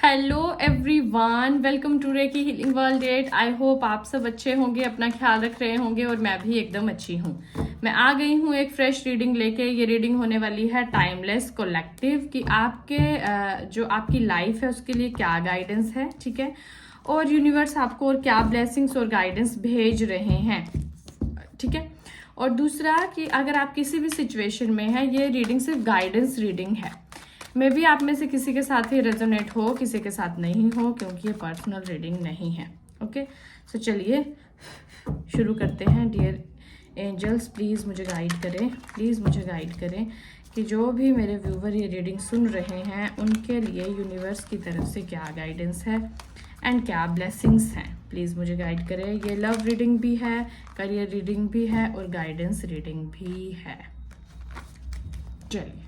Hello everyone, welcome to reiki healing world date. I hope आप सब अच्छे होंगे, अपना ख्याल रख रहे होंगे और मैं भी एकदम अच्छी हूँ। मैं आ गई हूँ एक फ्रेश रीडिंग लेके। ये रीडिंग होने वाली है टाइमलेस कलेक्टिव कि आपके जो आपकी लाइफ है उसके लिए क्या गाइडेंस है, ठीक है, और यूनिवर्स आपको और क्या ब्लेसिंग्स और गाइडेंस भेज रहे हैं, ठीक है। और दूसरा कि अगर आप किसी भी सिचुएशन में हैं, ये रीडिंग सिर्फ गाइडेंस रीडिंग है। मे बी आप में से किसी के साथ ही रेजोनेट हो, किसी के साथ नहीं हो, क्योंकि ये पर्सनल रीडिंग नहीं है। ओके, सो चलिए शुरू करते हैं। डियर एंजल्स, प्लीज़ मुझे गाइड करें, प्लीज़ मुझे गाइड करें कि जो भी मेरे व्यूवर ये रीडिंग सुन रहे हैं उनके लिए यूनिवर्स की तरफ से क्या गाइडेंस है एंड क्या ब्लेसिंग्स हैं। प्लीज़ मुझे गाइड करें। ये लव रीडिंग भी है, करियर रीडिंग भी है और गाइडेंस रीडिंग भी है। चलिए,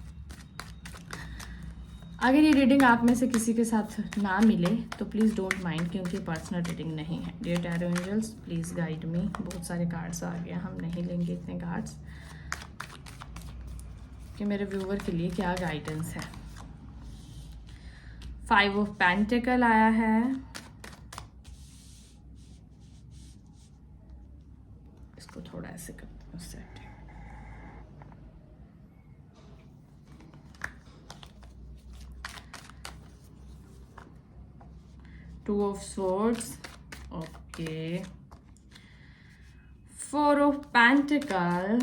अगर ये रीडिंग आप में से किसी के साथ ना मिले तो प्लीज़ डोंट माइंड, क्योंकि पर्सनल रीडिंग नहीं है। Dear tarot angels, please guide me. बहुत सारे कार्ड्स आ गए, हम नहीं लेंगे इतने कार्ड्स, कि मेरे व्यूवर के लिए क्या गाइडेंस है। 5 ऑफ पेंटिकल आया है, इसको थोड़ा ऐसे करते हैं set. 2 of swords, okay. 4 of pentacle,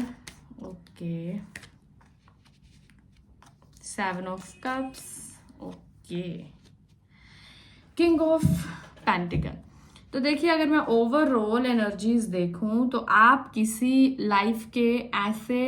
okay. 7 of cups, okay. King of pentacle। तो देखिए, अगर मैं ओवरऑल एनर्जीज देखूं तो आप किसी लाइफ के ऐसे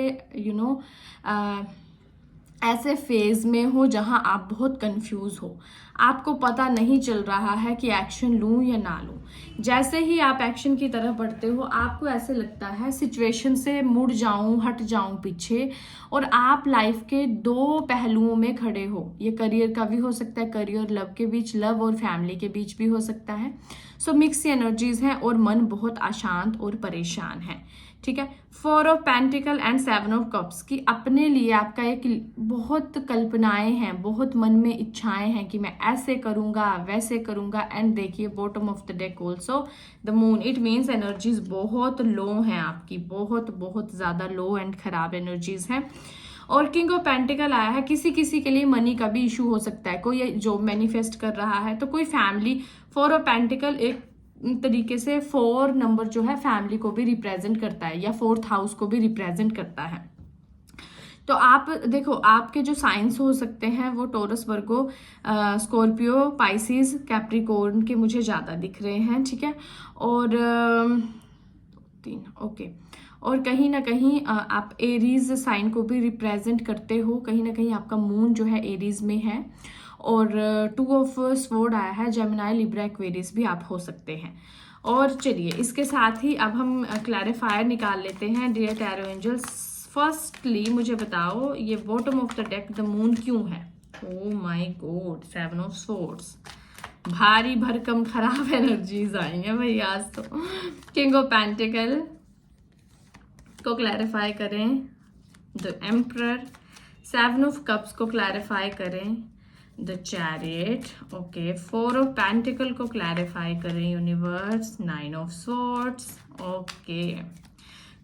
ऐसे फेज में हो जहां आप बहुत कंफ्यूज हो, आपको पता नहीं चल रहा है कि एक्शन लूं या ना लूं। जैसे ही आप एक्शन की तरफ बढ़ते हो, आपको ऐसे लगता है सिचुएशन से मुड़ जाऊं, हट जाऊं पीछे, और आप लाइफ के 2 पहलुओं में खड़े हो। ये करियर का भी हो सकता है, करियर लव के बीच, लव और फैमिली के बीच भी हो सकता है। सो मिक्स एनर्जीज हैं और मन बहुत अशांत और परेशान है, ठीक है। 4 of pentacle and 7 of cups की अपने लिए आपका एक बहुत कल्पनाएं हैं, बहुत मन में इच्छाएं हैं कि मैं ऐसे करूंगा, वैसे करूंगा। एंड देखिए, bottom of the deck also the moon. It means energies बहुत लो हैं आपकी, बहुत बहुत ज्यादा लो एंड खराब एनर्जीज हैं। और किंग ऑफ पेंटिकल आया है। किसी किसी के लिए मनी का भी इशू हो सकता है, कोई जॉब मैनिफेस्ट कर रहा है, तो कोई फैमिली। 4 ऑफ पेंटिकल एक तरीके से 4 नंबर जो है फैमिली को भी रिप्रेजेंट करता है, या 4th हाउस को भी रिप्रेजेंट करता है। तो आप देखो, आपके जो साइंस हो सकते हैं वो टोरस, वर्गो, स्कॉर्पियो, पाइसिस, कैप्रिकॉर्न के मुझे ज़्यादा दिख रहे हैं, ठीक है। और 3, ओके। और कहीं ना कहीं आप एरीज साइन को भी रिप्रेजेंट करते हो, कहीं ना कहीं आपका मून जो है एरीज में है। और 2 ऑफ स्वॉर्ड आया है, जेमिनाई, लिब्रा, एक्वेरियस भी आप हो सकते हैं। और चलिए, इसके साथ ही अब हम क्लैरिफायर निकाल लेते हैं। डियर टैरो एंजल्स, फर्स्टली मुझे बताओ, ये bottom of the deck the moon क्यों है? Oh my God, 7 of swords, भारी भरकम खराब एनर्जीज आई हैं भाई आज तो। किंग ऑफ पेंटिकल को क्लैरिफाई करें, द एम्परर। 7 ऑफ कप्स को क्लैरिफाई करें, the chariot, okay. 4 of pentacle को क्लैरिफाई करें, universe. 9 of swords, okay.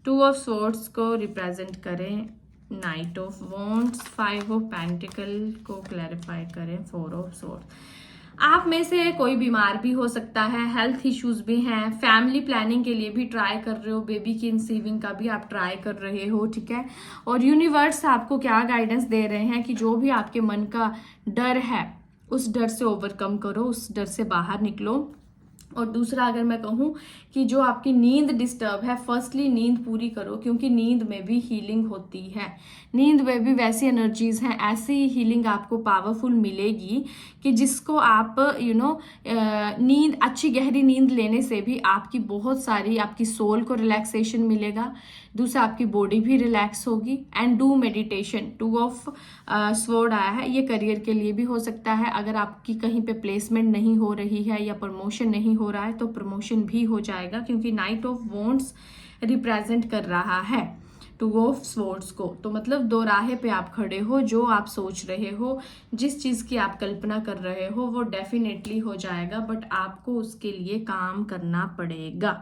2 of swords को रिप्रेजेंट करें, night of wands. 5 of pentacle को क्लैरिफाई करें, 4 ऑफ स्वॉर्ड्स। आप में से कोई बीमार भी हो सकता है, हेल्थ इश्यूज भी हैं, फैमिली प्लानिंग के लिए भी ट्राई कर रहे हो, बेबी की इंसीविंग का भी आप ट्राई कर रहे हो, ठीक है। और यूनिवर्स आपको क्या गाइडेंस दे रहे हैं कि जो भी आपके मन का डर है उस डर से ओवरकम करो, उस डर से बाहर निकलो। और दूसरा, अगर मैं कहूँ कि जो आपकी नींद डिस्टर्ब है, फर्स्टली नींद पूरी करो, क्योंकि नींद में भी हीलिंग होती है, नींद में भी वैसी एनर्जीज हैं, ऐसी हीलिंग आपको पावरफुल मिलेगी कि जिसको आप नींद, अच्छी गहरी नींद लेने से भी आपकी बहुत सारी, आपकी सोल को रिलैक्सेशन मिलेगा, दूसरा आपकी बॉडी भी रिलैक्स होगी। And do meditation. 2 of sword आया है, ये करियर के लिए भी हो सकता है। अगर आपकी कहीं पे प्लेसमेंट नहीं हो रही है या प्रमोशन नहीं हो रहा है तो प्रमोशन भी हो जाएगा, क्योंकि नाइट ऑफ वॉन्ड्स रिप्रेजेंट कर रहा है। टू ऑफ स्वॉर्ड्स को, तो मतलब दो राहे पे आप खड़े हो। जो आप सोच रहे हो, जिस चीज़ की आप कल्पना कर रहे हो वो डेफिनेटली हो जाएगा, बट आपको उसके लिए काम करना पड़ेगा।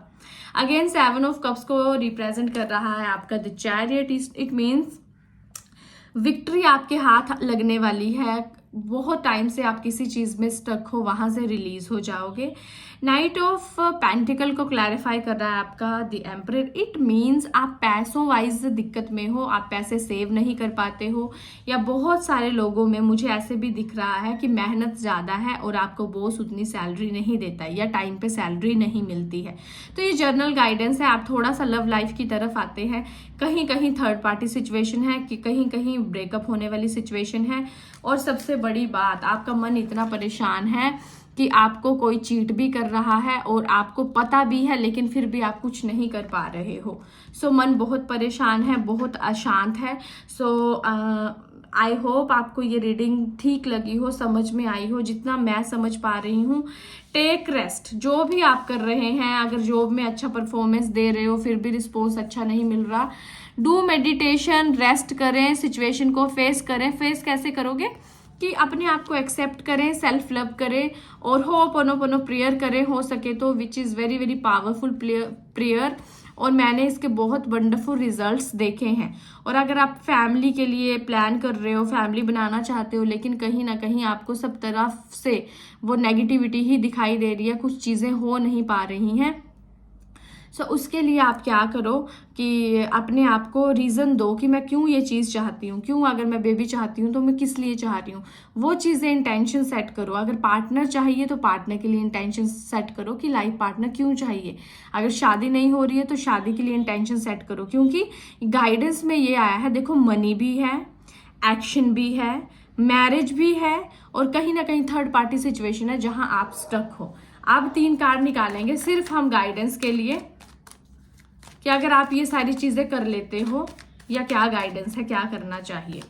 अगेन 7 ऑफ कप्स को रिप्रेजेंट कर रहा है आपका the chariot. It means victory आपके हाथ लगने वाली है। बहुत टाइम से आप किसी चीज़ में स्टक हो, वहाँ से रिलीज हो जाओगे। नाइट ऑफ पेंटिकल को क्लैरिफाई कर रहा है आपका द एम्परर। इट मीन्स आप पैसों वाइज दिक्कत में हो, आप पैसे सेव नहीं कर पाते हो, या बहुत सारे लोगों में मुझे ऐसे भी दिख रहा है कि मेहनत ज़्यादा है और आपको बॉस उतनी सैलरी नहीं देता है या टाइम पे सैलरी नहीं मिलती है। तो ये जर्नल गाइडेंस है। आप थोड़ा सा लव लाइफ की तरफ आते हैं, कहीं कहीं थर्ड पार्टी सिचुएशन है कि कहीं कहीं ब्रेकअप होने वाली सिचुएशन है, और सबसे बड़ी बात आपका मन इतना परेशान है कि आपको कोई चीट भी कर रहा है और आपको पता भी है, लेकिन फिर भी आप कुछ नहीं कर पा रहे हो। सो मन बहुत परेशान है, बहुत अशांत है। सो आई होप आपको ये रीडिंग ठीक लगी हो, समझ में आई हो, जितना मैं समझ पा रही हूँ। टेक रेस्ट, जो भी आप कर रहे हैं, अगर जॉब में अच्छा परफॉर्मेंस दे रहे हो फिर भी रिस्पॉन्स अच्छा नहीं मिल रहा, डू मेडिटेशन, रेस्ट करें, सिचुएशन को फेस करें। फेस कैसे करोगे कि अपने आप को एक्सेप्ट करें, सेल्फ लव करें और होपोनोपोनो प्रेयर करें हो सके तो, which is very very powerful prayer. और मैंने इसके बहुत वंडरफुल रिजल्ट्स देखे हैं। और अगर आप फैमिली के लिए प्लान कर रहे हो, फैमिली बनाना चाहते हो, लेकिन कहीं ना कहीं आपको सब तरफ से वो नेगेटिविटी ही दिखाई दे रही है, कुछ चीज़ें हो नहीं पा रही हैं, सो उसके लिए आप क्या करो कि अपने आप को रीज़न दो कि मैं क्यों ये चीज़ चाहती हूँ, क्यों अगर मैं बेबी चाहती हूँ तो मैं किस लिए चाह रही हूँ। वो चीज़ें इंटेंशन सेट करो। अगर पार्टनर चाहिए तो पार्टनर के लिए इंटेंशन सेट करो कि लाइफ पार्टनर क्यों चाहिए। अगर शादी नहीं हो रही है तो शादी के लिए इंटेंशन सेट करो, क्योंकि गाइडेंस में ये आया है, देखो मनी भी है, एक्शन भी है, मैरिज भी है, और कहीं ना कहीं थर्ड पार्टी सिचुएशन है जहां आप स्टक हो। अब 3 कार्ड निकालेंगे सिर्फ हम गाइडेंस के लिए कि अगर आप ये सारी चीजें कर लेते हो या क्या गाइडेंस है, क्या करना चाहिए।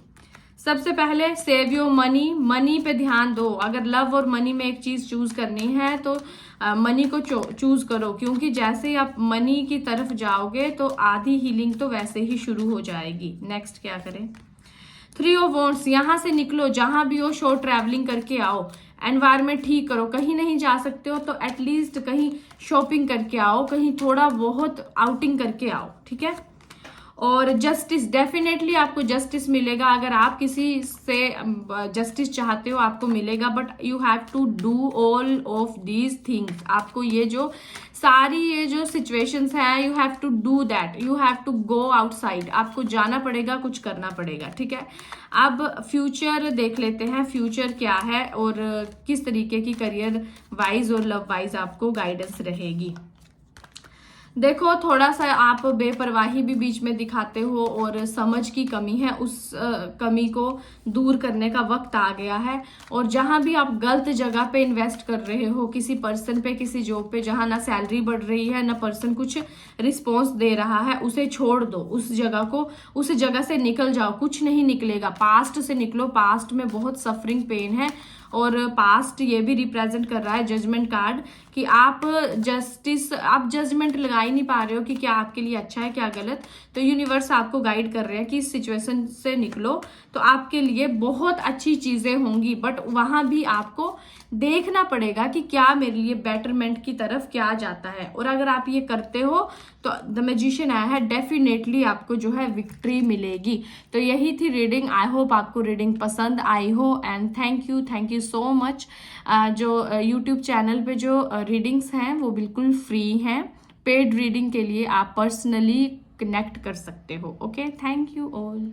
सबसे पहले सेव योर मनी, मनी पे ध्यान दो। अगर लव और मनी में एक चीज चूज करनी है तो मनी को चूज करो, क्योंकि जैसे ही आप मनी की तरफ जाओगे तो आधी हीलिंग तो वैसे ही शुरू हो जाएगी। नेक्स्ट क्या करें, 3 ऑफ वॉन्ड्स, यहाँ से निकलो, जहां भी हो शॉर्ट ट्रैवलिंग करके आओ, एनवायरनमेंट ठीक करो। कहीं नहीं जा सकते हो तो एटलीस्ट कहीं शॉपिंग करके आओ, कहीं थोड़ा बहुत आउटिंग करके आओ, ठीक है। और जस्टिस, डेफिनेटली आपको जस्टिस मिलेगा। अगर आप किसी से जस्टिस चाहते हो आपको मिलेगा, but you have to do all of these things. आपको ये जो सारी ये जो सिचुएशंस है, you have to do that, you have to go outside, आपको जाना पड़ेगा, कुछ करना पड़ेगा, ठीक है। अब फ्यूचर देख लेते हैं, फ्यूचर क्या है और किस तरीके की करियर वाइज और लव वाइज आपको गाइडेंस रहेगी। देखो थोड़ा सा आप बेपरवाही भी बीच में दिखाते हो और समझ की कमी है, उस कमी को दूर करने का वक्त आ गया है। और जहां भी आप गलत जगह पे इन्वेस्ट कर रहे हो, किसी पर्सन पे, किसी जॉब पे, जहां ना सैलरी बढ़ रही है ना पर्सन कुछ रिस्पॉन्स दे रहा है, उसे छोड़ दो, उस जगह को, उस जगह से निकल जाओ। कुछ नहीं निकलेगा, पास्ट से निकलो। पास्ट में बहुत सफरिंग पेन है और पास्ट ये भी रिप्रेजेंट कर रहा है जजमेंट कार्ड कि आप जजमेंट लगा ही नहीं पा रहे हो कि क्या आपके लिए अच्छा है क्या गलत। तो यूनिवर्स आपको गाइड कर रहे हैं कि इस सिचुएशन से निकलो तो आपके लिए बहुत अच्छी चीजें होंगी, बट वहां भी आपको देखना पड़ेगा कि क्या मेरे लिए बेटरमेंट की तरफ क्या जाता है। और अगर आप ये करते हो तो द मैजिशियन आया है, डेफिनेटली आपको जो है विक्ट्री मिलेगी। तो यही थी रीडिंग। आई होप आपको रीडिंग पसंद आई हो and thank you so much. जो यूट्यूब चैनल पे जो रीडिंग्स हैं वो बिल्कुल फ्री हैं। पेड रीडिंग के लिए आप पर्सनली कनेक्ट कर सकते हो। Okay, thank you all.